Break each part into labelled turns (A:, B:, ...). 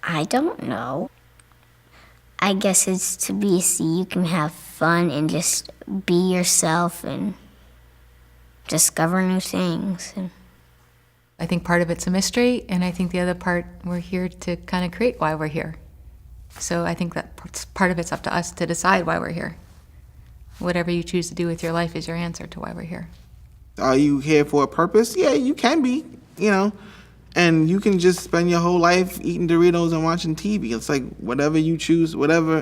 A: I don't know. I guess it's to be so you can have fun and just be yourself and discover new things.
B: I think part of it's a mystery, and I think the other part, we're here to kind of create why we're here. So I think that part of it's up to us to decide why we're here. Whatever you choose to do with your life is your answer to why we're here.
C: Are you here for a purpose? Yeah, you can be, and you can just spend your whole life eating Doritos and watching TV. It's like whatever you choose, whatever.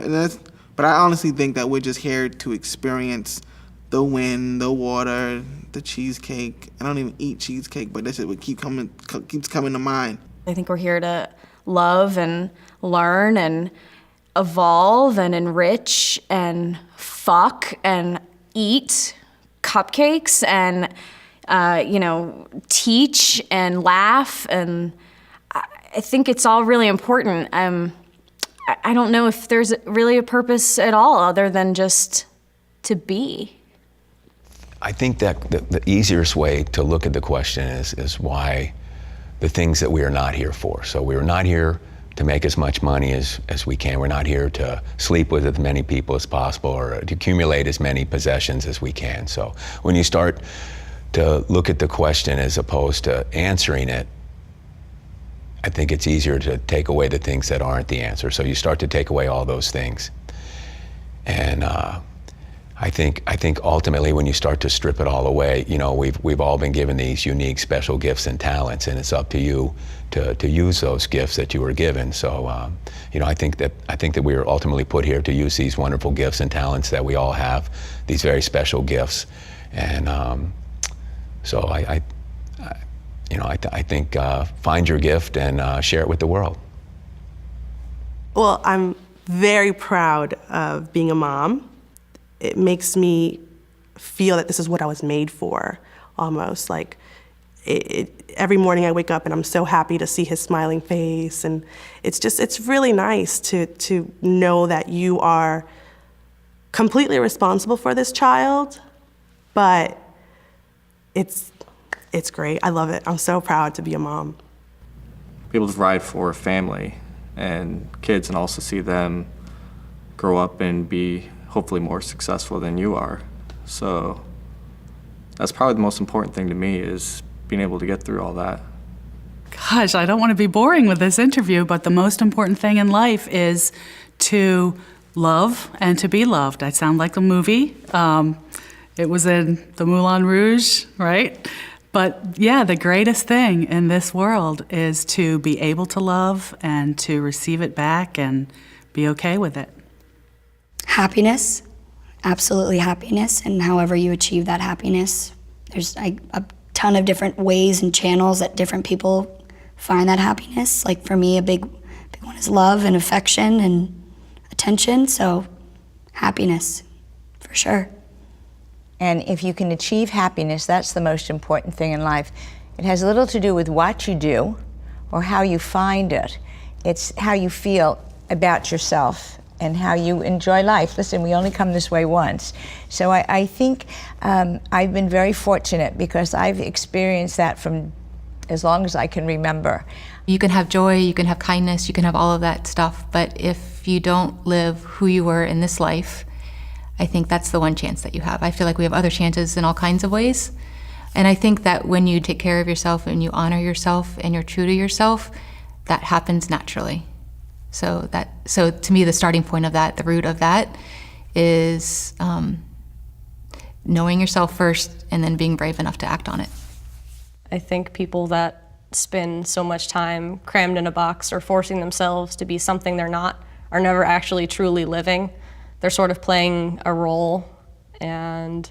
C: But I honestly think that we're just here to experience the wind, the water, the cheesecake. I don't even eat cheesecake, but that's what keeps coming to mind.
D: I think we're here to love and learn and evolve and enrich and fuck and eat cupcakes and teach and laugh, and I think it's all really important. I don't know if there's really a purpose at all other than just to be.
E: I think that the easiest way to look at the question is why the things that we are not here for. So we are not here to make as much money as we can. We're not here to sleep with as many people as possible or to accumulate as many possessions as we can. So when you start to look at the question as opposed to answering it, I think it's easier to take away the things that aren't the answer. So you start to take away all those things. And I think ultimately when you start to strip it all away, we've all been given these unique special gifts and talents, and it's up to you to use those gifts that you were given. So I think that we are ultimately put here to use these wonderful gifts and talents that we all have, these very special gifts. And so I think find your gift and share it with the world.
F: Well, I'm very proud of being a mom. It makes me feel that this is what I was made for, almost. Like, every morning I wake up and I'm so happy to see his smiling face, and it's really nice to know that you are completely responsible for this child, but it's great. I love it. I'm so proud to be a mom.
G: Be able to provide for a family and kids, and also see them grow up and be hopefully more successful than you are. So that's probably the most important thing to me, is being able to get through all that.
H: Gosh, I don't want to be boring with this interview, but the most important thing in life is to love and to be loved. I sound like a movie. It was in the Moulin Rouge, right? But yeah, the greatest thing in this world is to be able to love and to receive it back and be okay with it.
I: Happiness, absolutely happiness, and however you achieve that happiness. There's a ton of different ways and channels that different people find that happiness. Like for me, a big one is love and affection and attention, so happiness, for sure.
J: And if you can achieve happiness, that's the most important thing in life. It has little to do with what you do or how you find it. It's how you feel about yourself and how you enjoy life. Listen, we only come this way once. So I think I've been very fortunate because I've experienced that from as long as I can remember.
B: You can have joy, you can have kindness, you can have all of that stuff, but if you don't live who you were in this life, I think that's the one chance that you have. I feel like we have other chances in all kinds of ways. And I think that when you take care of yourself and you honor yourself and you're true to yourself, that happens naturally. So to me, the starting point of that, the root of that, is knowing yourself first and then being brave enough to act on it.
D: I think people that spend so much time crammed in a box or forcing themselves to be something they're not are never actually truly living. They're sort of playing a role, and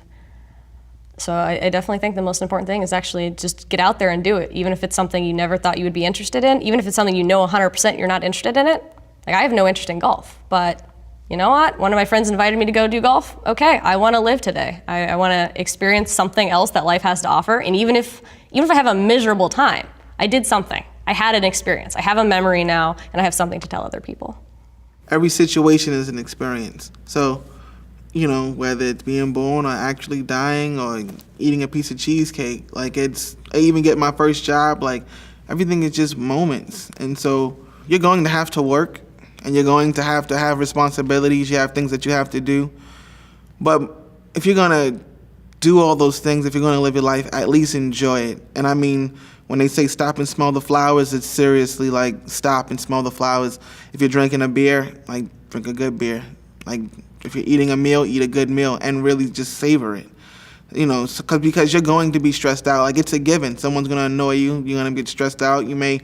D: so I definitely think the most important thing is actually just get out there and do it, even if it's something you never thought you would be interested in, even if it's something you know 100% you're not interested in it. Like, I have no interest in golf, but you know what? One of my friends invited me to go do golf. Okay, I want to live today. I want to experience something else that life has to offer, and even if I have a miserable time, I did something. I had an experience. I have a memory now, and I have something to tell other people.
C: Every situation is an experience. So, whether it's being born or actually dying or eating a piece of cheesecake, I even get my first job, everything is just moments. And so you're going to have to work, and you're going to have responsibilities. You have things that you have to do. But if you're gonna do all those things, if you're gonna live your life, at least enjoy it. And I mean, when they say stop and smell the flowers, it's seriously like stop and smell the flowers. If you're drinking a beer, like drink a good beer. Like if you're eating a meal, eat a good meal, and really just savor it. You know, because you're going to be stressed out. Like, it's a given. Someone's going to annoy you. You're going to get stressed out. You may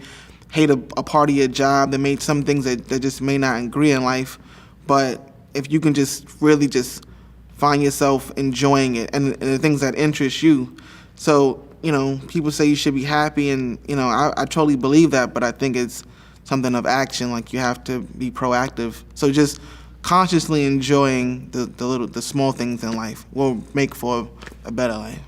C: hate a part of your job. There may some things that just may not agree in life. But if you can just really just find yourself enjoying it and the things that interest you. So, you know, people say you should be happy, and, you know, I totally believe that, but I think it's something of action. Like, you have to be proactive. So just consciously enjoying the small things in life will make for a better life.